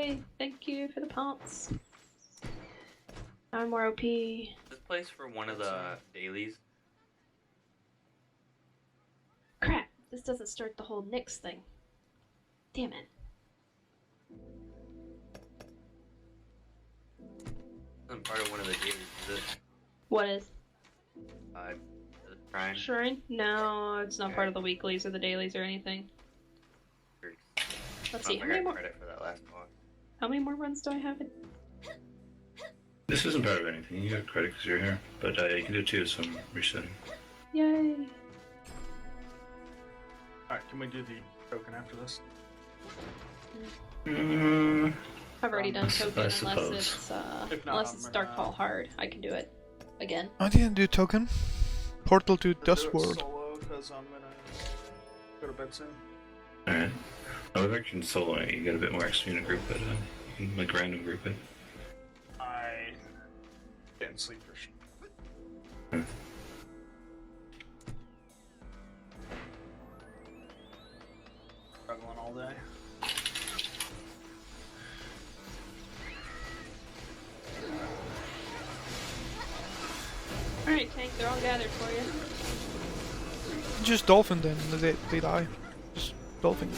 Yay! Thank you for the pounce. Now I'm more OP. This place for one of the dailies. Crap! This doesn't start the whole Nyx thing. Damn it. Isn't part of one of the dailies, is it? What is? The shrine. Shrine? No, it's not part of the weeklies or the dailies or anything. Let's see, how many more? Credit for that last boss. How many more runs do I have? This isn't part of anything. You get credit because you're here, but you can do too some resetting. Yay! Alright, can we do the token after this? I've already done token I unless suppose. it's Darkfall hard. I can do it again. I didn't do token. Portal to Let's do it Dustworld. solo, because I'm gonna go to bed soon. Alright. Oh, if I can solo it, you get a bit more XP in a group, but you can like random group it. I didn't sleep for sure. Struggling all day. Alright, Tank, they're all gathered for you. Just dolphin then, they die. Just dolphin.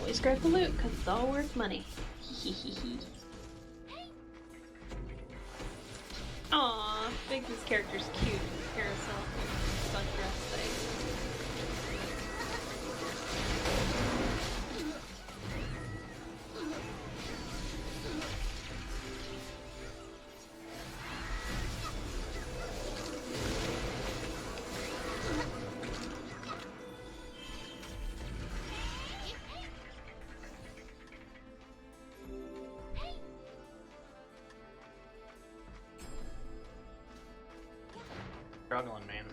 Always grab the loot, because it's all worth money. Hehehe. Aww, Biggs' character's cute. Carousel. Sundress thing. Struggling, man.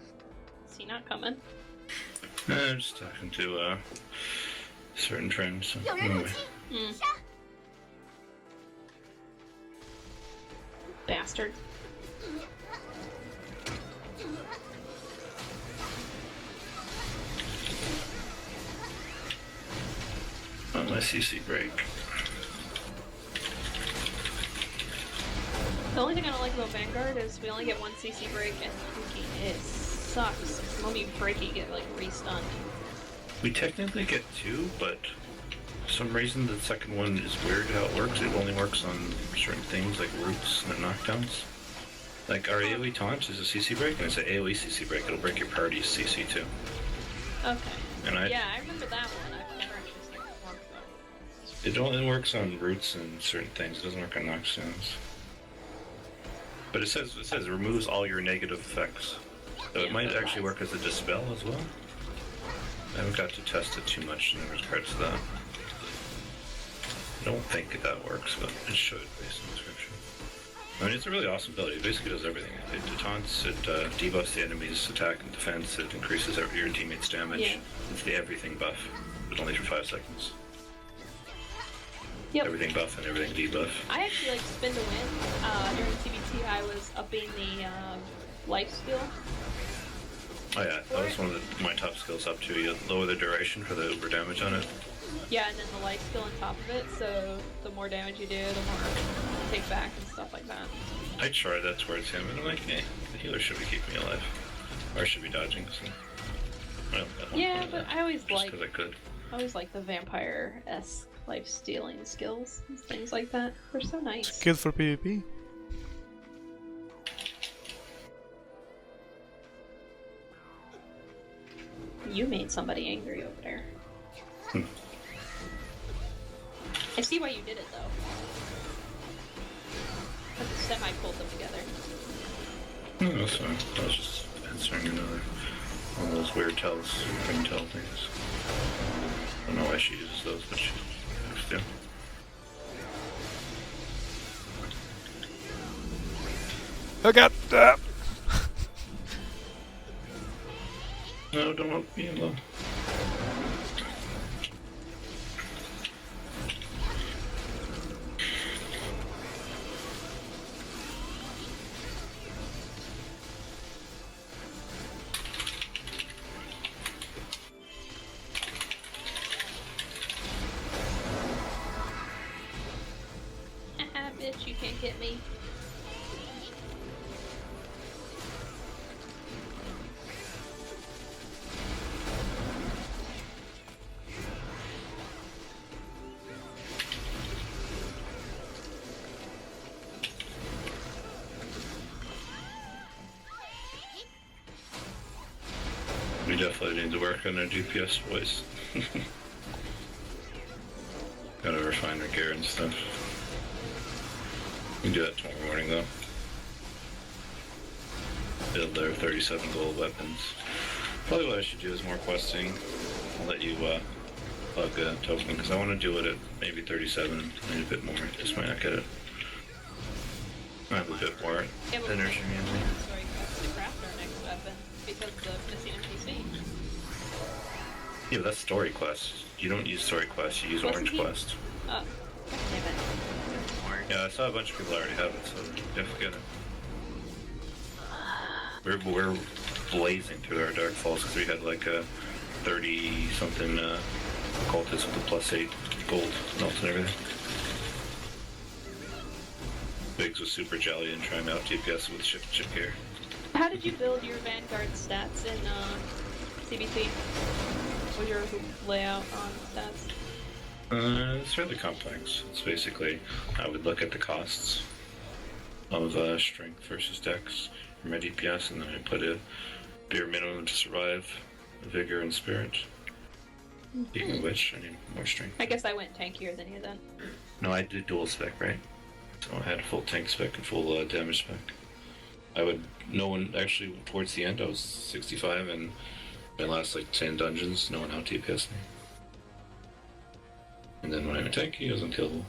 Is he not coming? I'm just talking to certain friends. So anyway. Bastard. On my CC break. The only thing I don't like about Vanguard is we only get one CC break and freaking it sucks. When you break it, you get like re-stunned. We technically get two, but for some reason the second one is weird how it works. It only works on certain things like roots and knochdowns. Like our AoE taunts is a CC break, and it's an AoE CC break. It'll break your party's CC too. Okay. And Yeah, I remember that one. I've never actually seen it work though. It only works on roots and certain things. It doesn't work on knockdowns. But it says it removes all your negative effects. So it might actually work as a dispel as well. I haven't got to test it too much in regards to that. I don't think that works, but it should based on the description. I mean, it's a really awesome ability. It basically does everything. It taunts, it debuffs the enemy's attack and defense, it increases your teammate's damage. Yeah. It's the everything buff, but only for 5 seconds. Yep. Everything buff and everything debuff. I actually like spin to win. During CBT, I was upping the life skill. Oh yeah, that was one of my top skills up to. You lower the duration for the uber damage on it. Yeah, and then the life skill on top of it, so the more damage you do, the more you take back and stuff like that. I tried that towards him, and I'm like, hey, the healer should be keeping me alive. Or I should be dodging, so... Well, Yeah, but I always just like... because I could. I always like the vampire-esque life-stealing skills and things like that. They're so nice. Good for PvP. You made somebody angry over there. I see why you did it, though. But the semi pulled them together. No, that's fine. I was just answering another one of those weird tells, ring tell things. I don't know why she uses those, but she likes to. I got that. No, don't help me alone. bitch, you can't get me. We definitely need to work on our DPS, boys. Gotta refine our gear and stuff. We can do that tomorrow morning though. Build their 37 gold weapons. Probably what I should do is more questing. I'll let you plug a token because I want to do it at maybe 37. I need a bit more. I just might not get it. I have a bit more Yeah, but energy. sorry, to craft our next weapon because of the missing NPC. Yeah, but that's story quest. You don't use story quest, you use Wasn't orange he- quest. Oh, damn it. Orange. Yeah, I saw a bunch of people already have it, so definitely get it. We're blazing through our dark falls because we had like a 30 something cultists with a +8 gold melt and everything. Biggs was super jelly and trying out DPS with chip gear. How did you build your Vanguard stats in CBT? What was your layout on stats? It's fairly complex. It's basically, I would look at the costs of strength versus dex for my DPS, and then I put a bare minimum to survive, vigor, and spirit. Speaking of which, I need more strength. I guess I went tankier than you then. No, I did dual spec, right? So I had a full tank spec and full damage spec. Actually, towards the end, I was 65, and my last like 10 dungeons, no one out DPS me. And then when I went tanky, I was unkillable.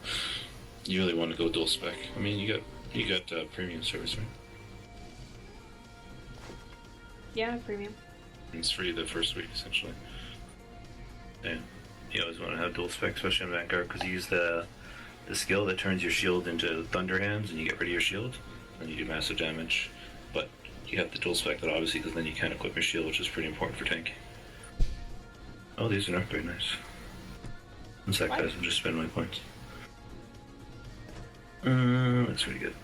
You really want to go dual spec. I mean, you got premium service, right? Yeah, premium. It's free the first week, essentially. Yeah. You always want to have dual spec, especially in Vanguard, because you use the skill that turns your shield into thunder hands, and you get rid of your shield, and you do massive damage. But you have the dual spec that obviously, because then you can't equip your shield, which is pretty important for tanking. Oh, these are not very nice. One sec, guys, I'm just spending my points. That's pretty good.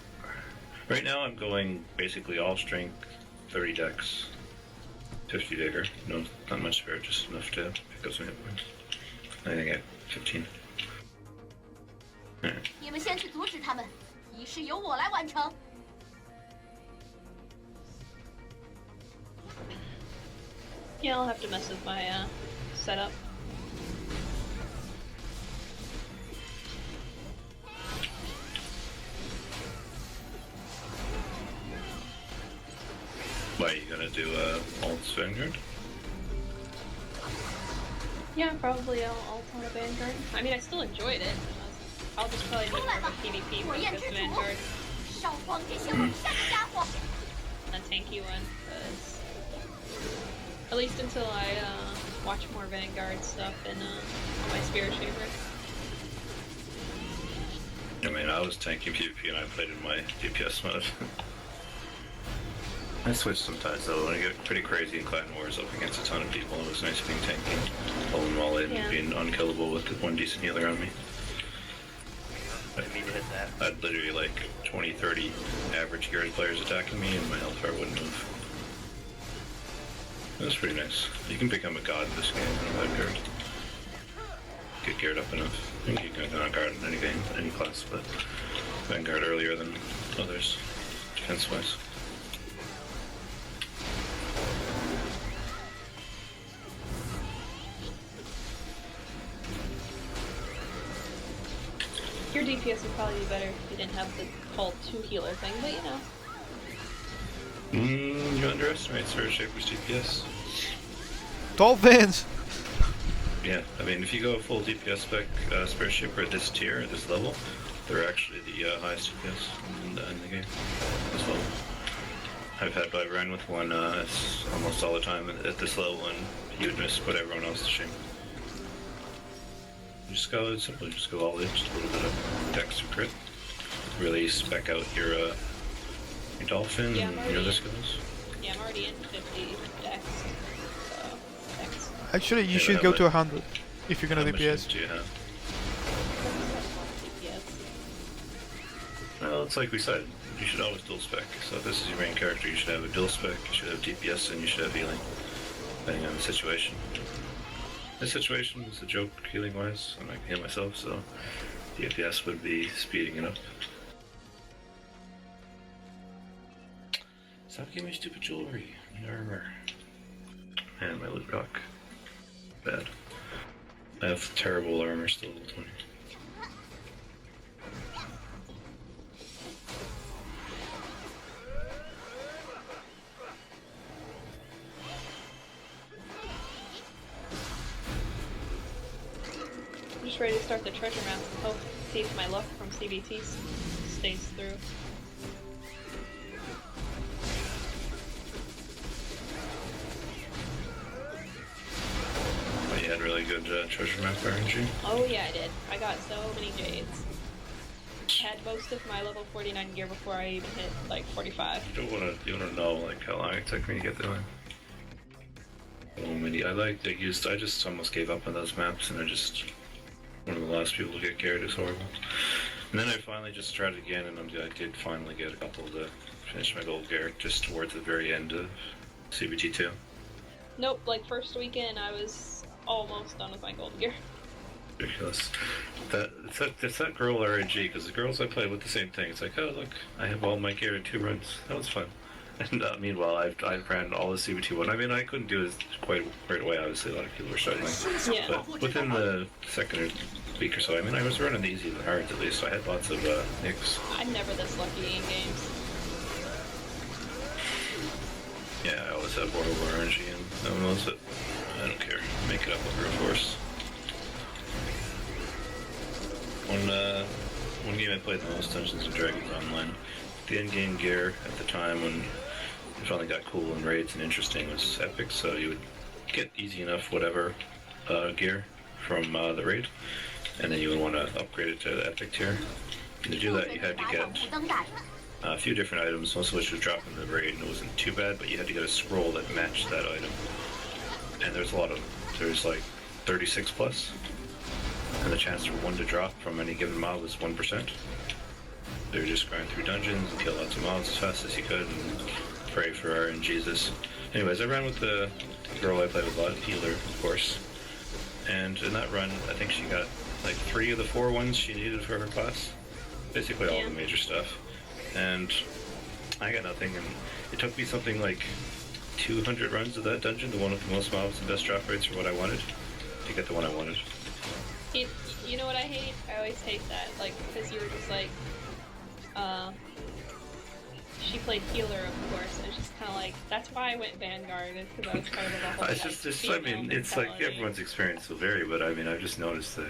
Right now, I'm going basically all strength, 30 dex, 50 vigor. No, not much spirit, just enough to pick up some hit points. I think I got 15. Alright. 你们先去阻止他们，仪式由我来完成。 Yeah, I'll have to mess with my setup. Why, are you gonna do Alt's Vanguard? Yeah, probably I'll ult on a Vanguard. I mean, I still enjoyed it. I'll just probably do more of a PvP focused Vanguard 少慌这些往下的家伙！ than a tanky one, because at least until I watch more Vanguard stuff and on my Spirit Shaper. I mean, I was tanking PvP and I played in my DPS mode. I switch sometimes though, when I get pretty crazy in Clan Wars up against a ton of people, it was nice being tanky, pulling them all in, Yeah. being unkillable with one decent healer on me. I didn't mean to hit that. I'd literally like 20, 30 average geared players attacking me and my health bar wouldn't move. That's pretty nice. You can become a god in this game in Vanguard. Get geared up enough. I think you can go on guard in any game, any class, but Vanguard earlier than others, defense-wise. Your DPS would probably be better if you didn't have the whole 2 healer thing, but you know. You underestimate Spirit Shaper's DPS. Dolphins! Yeah, I mean, if you go full DPS spec Spirit Shaper at this tier, at this level, they're actually the highest DPS in the game. This level. I've run with one almost all the time at this level, and he would just put everyone else to shame. You just go simply, just go all in, just a little bit of dex or crit. Really spec out your dolphin Yeah, and I'm your other already- skills. Yeah, I'm already in 50 dex. So, dex. Actually, you Yeah, should but go how to 100 if you're gonna How much DPS. do you have? DPS. it's like we said, you should always dual spec. So if this is your main character, you should have a dual spec, you should have DPS, and you should have healing, depending on the situation. This situation is a joke healing-wise, and I can heal myself, so DPS would be speeding it up. Stop giving me stupid jewelry and armor. And my loot rock. Bad. I have terrible armor still, 20. I'm just ready to start the treasure map and hope see if my luck from CBT stays through. Oh, you had really good treasure map RNG. Oh yeah, I did. I got so many jades. Had most of my level 49 gear before I even hit like 45. You wanna know like how long it took me to get there. So many. I just almost gave up on those maps, and I just one of the last people to get carried is horrible. And then I finally just tried it again, and I did finally get a couple to finish my gold gear just towards the very end of CBT2. Nope, like first weekend I was almost done with my gold gear. Ridiculous. It's that girl RNG, because the girls I play with the same thing. It's like, oh look, I have all my gear in 2 runs. That was fun. And meanwhile, I ran all the CBT1. I mean, I couldn't do it quite right away. Obviously, a lot of people were struggling. Yeah. But within the second week or so, I mean, I was running the easy and hard at least. So I had lots of nicks. I'm never this lucky in games. Yeah, I always have horrible RNG, and no one knows it. I don't care. Make it up with brute force. One game I played the most, Dungeons and Dragons Online. The end game gear at the time when it finally got cool and raids and interesting was epic, so you would get easy enough whatever gear from the raid, and then you would want to upgrade it to the epic tier. And to do that, you had to get a few different items, most of which would drop in the raid, and it wasn't too bad, but you had to get a scroll that matched that item. And there's a lot of there's like 36 plus, and the chance for one to drop from any given mob was 1%. They were just grind through dungeons and kill lots of mobs as fast as you could and pray for RNGesus. Anyways, I ran with the girl I played with a lot, healer, of course. And in that run, I think she got like 3 of the 4 ones she needed for her class. Basically all the major stuff. And I got nothing, and it took me something like 200 runs of that dungeon, the one with the most mobs and best drop rates for what I wanted, to get the one I wanted. You know what I hate? I always hate that, like, because you were just like, she played healer, of course, and it's just kind of like, that's why I went Vanguard, is because I was part of the whole, It's just I mean, it's like everyone's experience will vary, but I mean, I've just noticed the,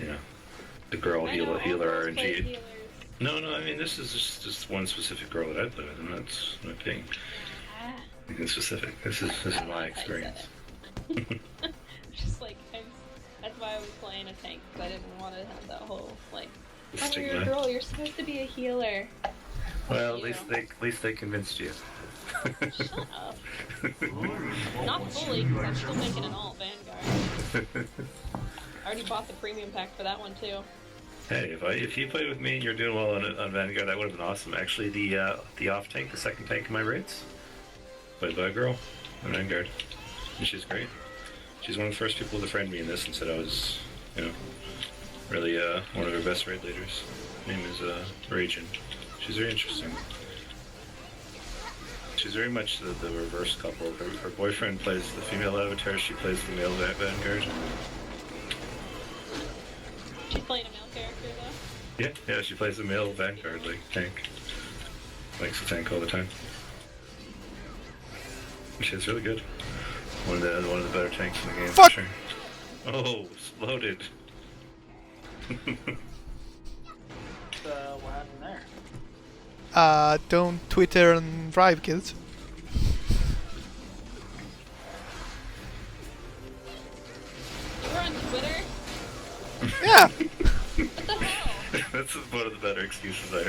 you know, the girl healer RNG. No, I mean, this is just one specific girl that I play with, and that's my thing. Nothing specific. This is my experience. Just like, that's why I was playing a tank, because I didn't want to have that whole, like, oh, Stigma. you're a girl, you're supposed to be a healer. Well, at least they convinced you. Shut up. Not fully, because I'm still making an alt Vanguard. I already bought the premium pack for that one, too. Hey, if you played with me and you're doing well on Vanguard, that would have been awesome. Actually, the off tank, the second tank in my raids, played by a girl on Vanguard, and she's great. She's one of the first people to friend me in this and said I was, you know, really one of her best raid leaders. Her name is Ragin. She's very interesting. She's very much the reverse couple. Her boyfriend plays the female avatar, she plays the male Vanguard. She's playing a male character, though? Yeah, she plays the male Vanguard, like, tank. Likes the tank all the time. She's really good. One of the better tanks in the game, Fuck! for sure. Oh, loaded. What happened there? Don't Twitter and drive, kids. You're on Twitter? Yeah! What the hell? That's one of the better excuses I heard.